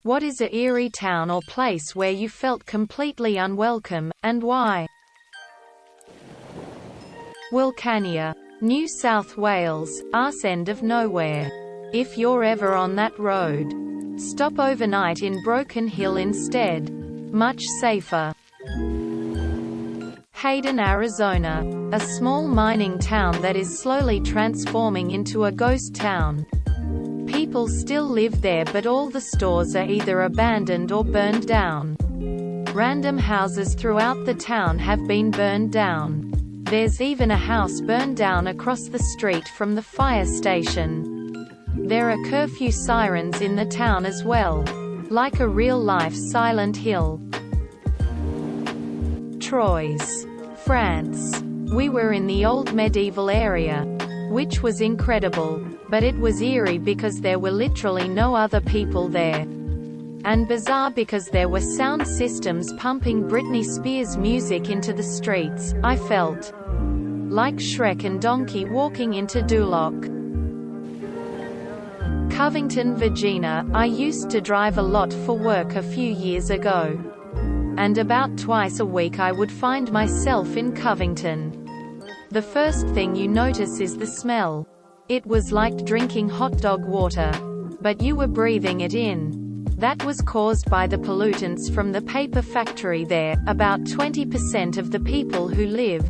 What is a eerie town or place where you felt completely unwelcome, and why? Wilcannia, New South Wales, arse end of nowhere. If you're ever on that road, stop overnight in Broken Hill instead. Much safer. Hayden, Arizona, a small mining town that is slowly transforming into a ghost town. People still live there, but all the stores are either abandoned or burned down. Random houses throughout the town have been burned down. There's even a house burned down across the street from the fire station. There are curfew sirens in the town as well. Like a real-life Silent Hill. Troyes, France. We were in the old medieval area, which was incredible, but it was eerie because there were literally no other people there. And bizarre because there were sound systems pumping Britney Spears music into the streets. I felt like Shrek and Donkey walking into Duloc. Covington, Virginia. I used to drive a lot for work a few years ago. And about twice a week I would find myself in Covington. The first thing you notice is the smell. It was like drinking hot dog water. But you were breathing it in. That was caused by the pollutants from the paper factory there. About 20% of the people who live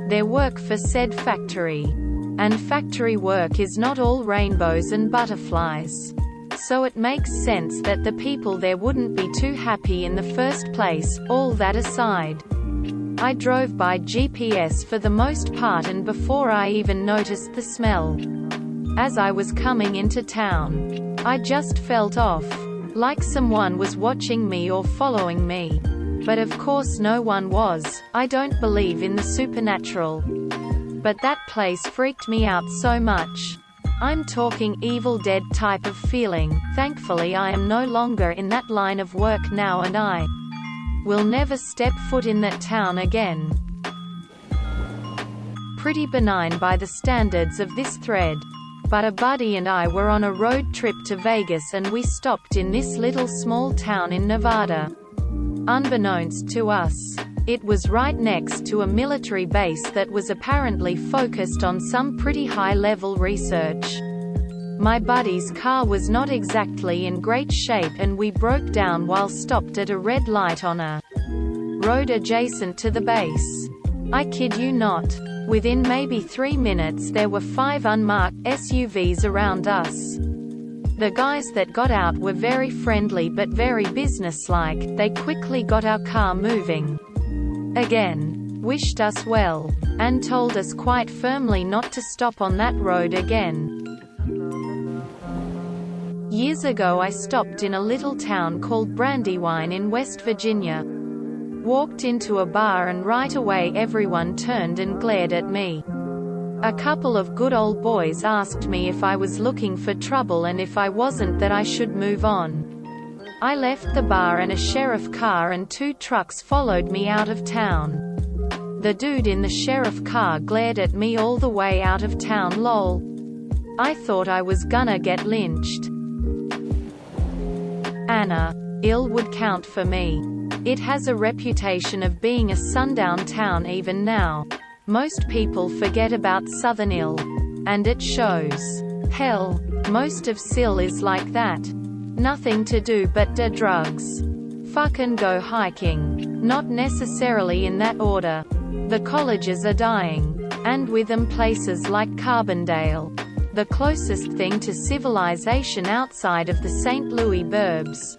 there work for said factory. And factory work is not all rainbows and butterflies. So it makes sense that the people there wouldn't be too happy in the first place. All that aside, I drove by GPS for the most part, and before I even noticed the smell, as I was coming into town, I just felt off. Like someone was watching me or following me. But of course no one was. I don't believe in the supernatural. But that place freaked me out so much. I'm talking Evil Dead type of feeling. Thankfully I am no longer in that line of work now, and I will never step foot in that town again. Pretty benign by the standards of this thread. But a buddy and I were on a road trip to Vegas, and we stopped in this little small town in Nevada. Unbeknownst to us, it was right next to a military base that was apparently focused on some pretty high-level research. My buddy's car was not exactly in great shape, and we broke down while stopped at a red light on a road adjacent to the base. I kid you not. Within maybe 3 minutes there were 5 unmarked SUVs around us. The guys that got out were very friendly but very businesslike. They quickly got our car moving again, wished us well, and told us quite firmly not to stop on that road again. Years ago I stopped in a little town called Brandywine in West Virginia. Walked into a bar and right away everyone turned and glared at me. A couple of good old boys asked me if I was looking for trouble, and if I wasn't, that I should move on. I left the bar and a sheriff car and 2 trucks followed me out of town. The dude in the sheriff car glared at me all the way out of town. Lol. I thought I was gonna get lynched. Anna. Ill would count for me. It has a reputation of being a sundown town even now. Most people forget about Southern Ill. And it shows. Hell, most of Sill is like that. Nothing to do but do drugs. Fuck and go hiking. Not necessarily in that order. The colleges are dying. And with them places like Carbondale. The closest thing to civilization outside of the St. Louis burbs.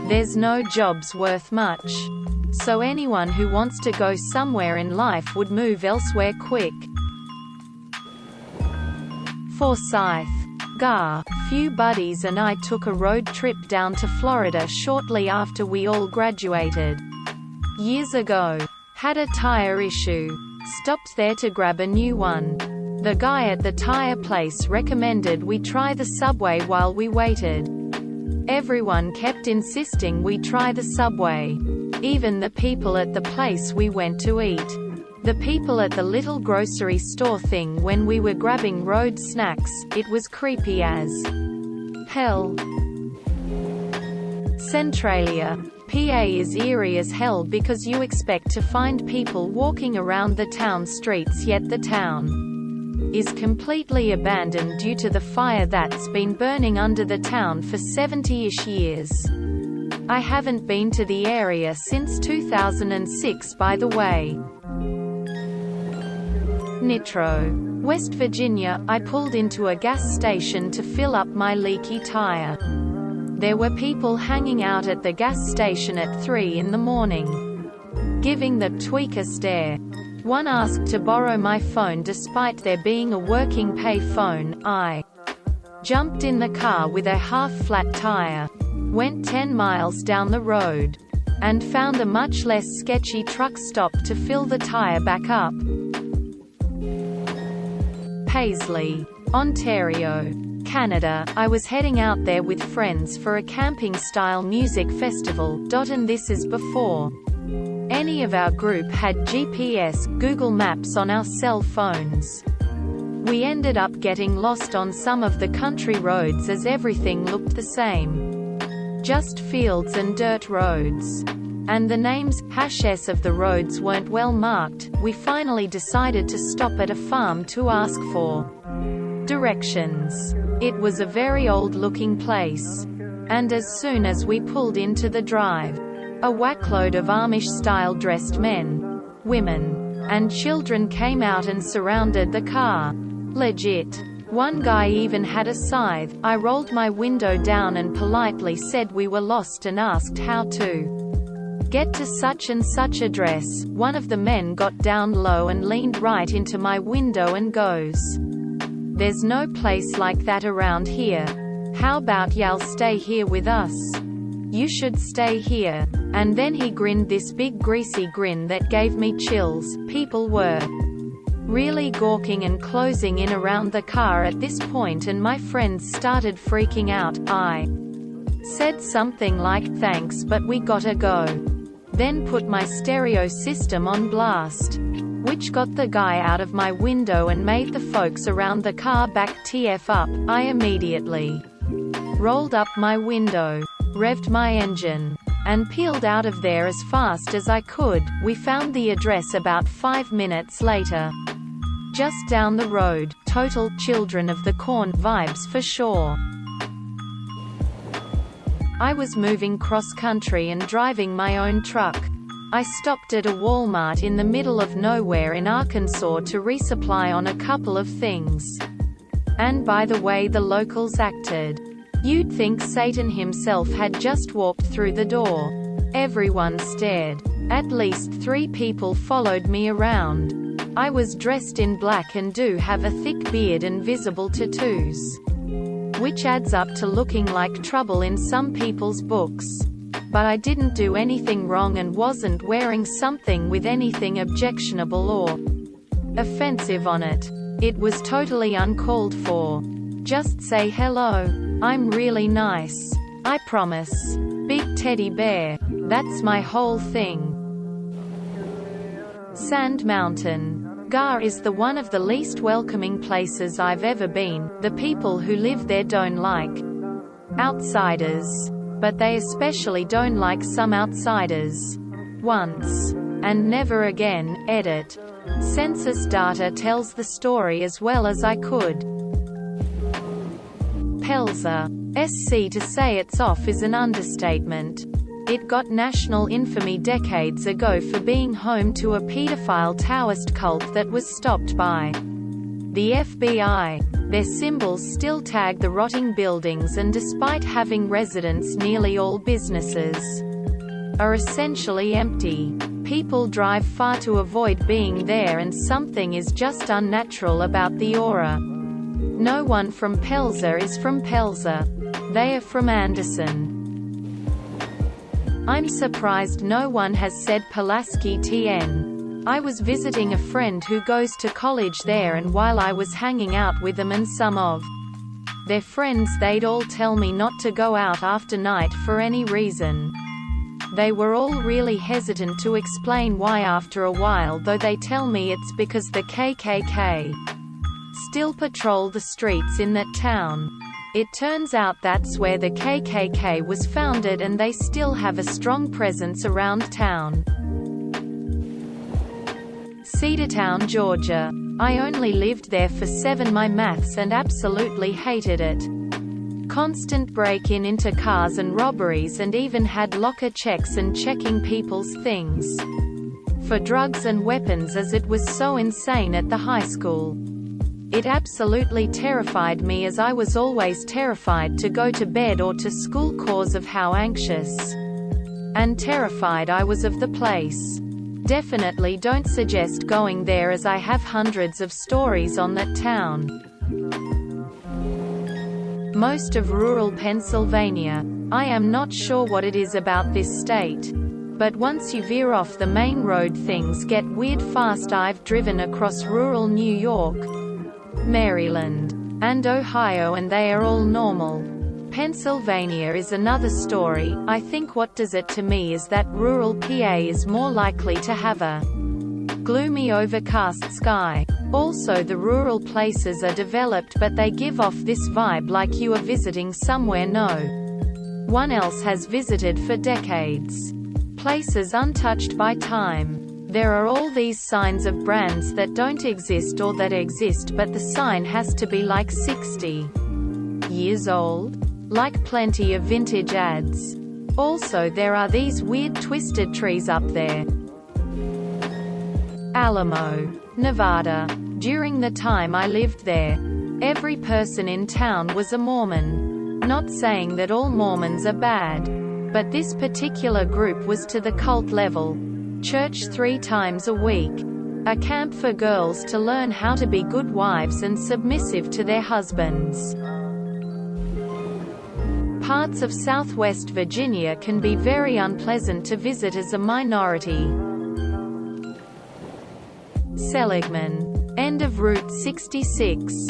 There's no jobs worth much. So anyone who wants to go somewhere in life would move elsewhere quick. Forsyth. Gar. Few buddies and I took a road trip down to Florida shortly after we all graduated. Years ago. Had a tire issue. Stopped there to grab a new one. The guy at the tire place recommended we try the subway while we waited. Everyone kept insisting we try the subway. Even the people at the place we went to eat. The people at the little grocery store thing when we were grabbing road snacks. It was creepy as hell. Centralia, PA is eerie as hell because you expect to find people walking around the town streets, yet the town is completely abandoned due to the fire that's been burning under the town for 70-ish years. I haven't been to the area since 2006, by the way. Nitro, West Virginia. I pulled into a gas station to fill up my leaky tire. There were people hanging out at the gas station at 3 in the morning, giving the tweaker stare. One asked to borrow my phone despite there being a working pay phone. I jumped in the car with a half-flat tire, went 10 miles down the road, and found a much less sketchy truck stop to fill the tire back up. Paisley, Ontario, Canada. I was heading out there with friends for a camping-style music festival. And this is before any of our group had GPS, Google Maps on our cell phones. We ended up getting lost on some of the country roads as everything looked the same. Just fields and dirt roads. And the names, #s of the roads weren't well marked. We finally decided to stop at a farm to ask for directions. It was a very old-looking place. And as soon as we pulled into the drive, a whackload of Amish-style dressed men, women, and children came out and surrounded the car. Legit. One guy even had a scythe. I rolled my window down and politely said we were lost and asked how to get to such and such address. One of the men got down low and leaned right into my window and goes, "There's no place like that around here. How about y'all stay here with us? You should stay here." And then he grinned this big greasy grin that gave me chills. People were really gawking and closing in around the car at this point, and my friends started freaking out. I said something like, "Thanks, but we gotta go." Then put my stereo system on blast, which got the guy out of my window and made the folks around the car back TF up. I immediately rolled up my window, revved my engine, and peeled out of there as fast as I could. We found the address about 5 minutes later. Just down the road. Total Children of the Corn vibes for sure. I was moving cross-country and driving my own truck. I stopped at a Walmart in the middle of nowhere in Arkansas to resupply on a couple of things. And by the way the locals acted, you'd think Satan himself had just walked through the door. Everyone stared. At least 3 people followed me around. I was dressed in black and do have a thick beard and visible tattoos, which adds up to looking like trouble in some people's books. But I didn't do anything wrong and wasn't wearing something with anything objectionable or offensive on it. It was totally uncalled for. Just say hello. I'm really nice. I promise. Big teddy bear. That's my whole thing. Sand Mountain, GAR is one of the least welcoming places I've ever been. The people who live there don't like outsiders, but they especially don't like some outsiders. Once and never again. Edit. Census data tells the story as well as I could. Pelzer. SC to say it's off is an understatement. It got national infamy decades ago for being home to a pedophile Taoist cult that was stopped by the FBI. Their symbols still tag the rotting buildings, and despite having residents, nearly all businesses are essentially empty. People drive far to avoid being there, and something is just unnatural about the aura. No one from Pelzer is from Pelzer. They are from Anderson. I'm surprised no one has said Pulaski TN. I was visiting a friend who goes to college there, and while I was hanging out with them and some of their friends, they'd all tell me not to go out after night for any reason. They were all really hesitant to explain why after a while, though they tell me it's because the KKK still patrol the streets in that town. It turns out that's where the KKK was founded and they still have a strong presence around town. Cedartown, Georgia. I only lived there for 7 my maths and absolutely hated it. Constant break-in into cars and robberies, and even had locker checks and checking people's things for drugs and weapons, as it was so insane at the high school. It absolutely terrified me, as I was always terrified to go to bed or to school cause of how anxious and terrified I was of the place. Definitely don't suggest going there, as I have hundreds of stories on that town. Most of rural Pennsylvania. I am not sure what it is about this state, but once you veer off the main road things get weird fast. I've driven across rural New York, Maryland, and Ohio, and they are all normal. Pennsylvania is another story. I think what does it to me is that rural PA is more likely to have a gloomy overcast sky. Also, the rural places are developed, but they give off this vibe like you are visiting somewhere no one else has visited for decades. Places untouched by time. There are all these signs of brands that don't exist or that exist, but the sign has to be like 60 years old. Like plenty of vintage ads. Also, there are these weird twisted trees up there. Alamo, Nevada. During the time I lived there, every person in town was a Mormon. Not saying that all Mormons are bad, but this particular group was to the cult level. Church 3 times a week. A camp for girls to learn how to be good wives and submissive to their husbands. Parts of Southwest Virginia can be very unpleasant to visit as a minority. Seligman. End of Route 66.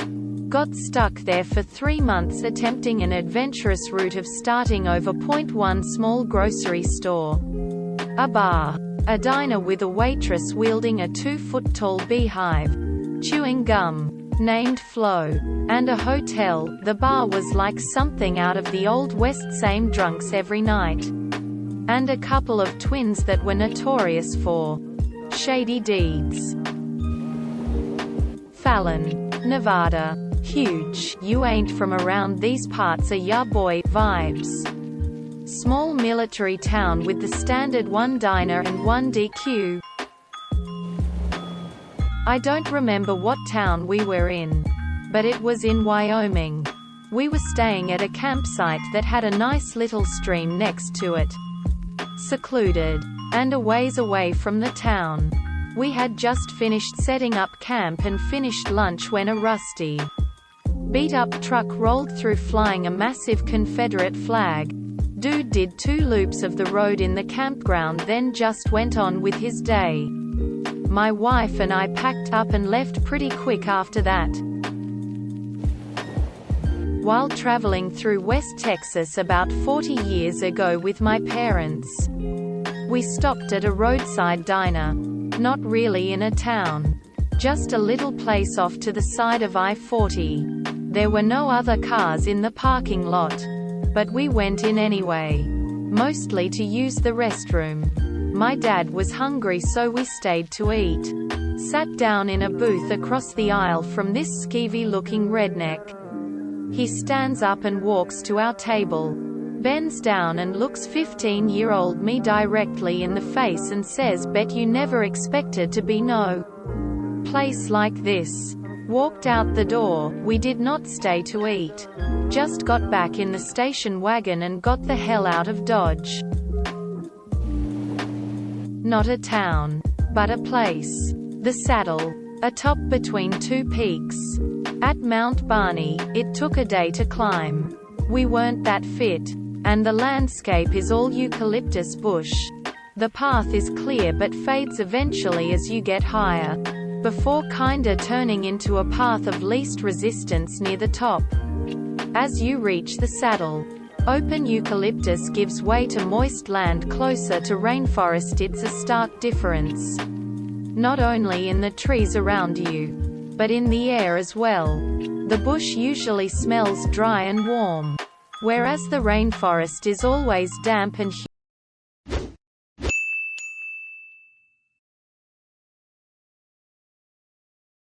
Got stuck there for 3 months attempting an adventurous route of starting over. 1 small grocery store. A bar. A diner with a waitress wielding a 2-foot-tall beehive, chewing gum, named Flo, and a hotel. The bar was like something out of the Old West. Same drunks every night, and a couple of twins that were notorious for shady deeds. Fallon, Nevada. Huge, you ain't from around these parts, a ya boy vibes. Small military town with the standard 1 diner and 1 DQ. I don't remember what town we were in, but it was in Wyoming. We were staying at a campsite that had a nice little stream next to it. Secluded, and a ways away from the town. We had just finished setting up camp and finished lunch when a rusty, beat-up truck rolled through flying a massive Confederate flag. Dude did 2 loops of the road in the campground, then just went on with his day. My wife and I packed up and left pretty quick after that. While traveling through West Texas about 40 years ago with my parents, we stopped at a roadside diner. Not really in a town. Just a little place off to the side of I-40. There were no other cars in the parking lot, but we went in anyway. Mostly to use the restroom. My dad was hungry, so we stayed to eat. Sat down in a booth across the aisle from this skeevy-looking redneck. He stands up and walks to our table, bends down and looks 15-year-old me directly in the face and says, "Bet you never expected to be no place like this." Walked out the door. We did not stay to eat. Just got back in the station wagon and got the hell out of Dodge. Not a town, but a place. The Saddle. Atop between 2 peaks. At Mount Barney, it took a day to climb. We weren't that fit. And the landscape is all eucalyptus bush. The path is clear but fades eventually as you get higher, before kinda turning into a path of least resistance near the top. As you reach the saddle, open eucalyptus gives way to moist land closer to rainforest. It's a stark difference. Not only in the trees around you, but in the air as well. The bush usually smells dry and warm. Whereas the rainforest is always damp and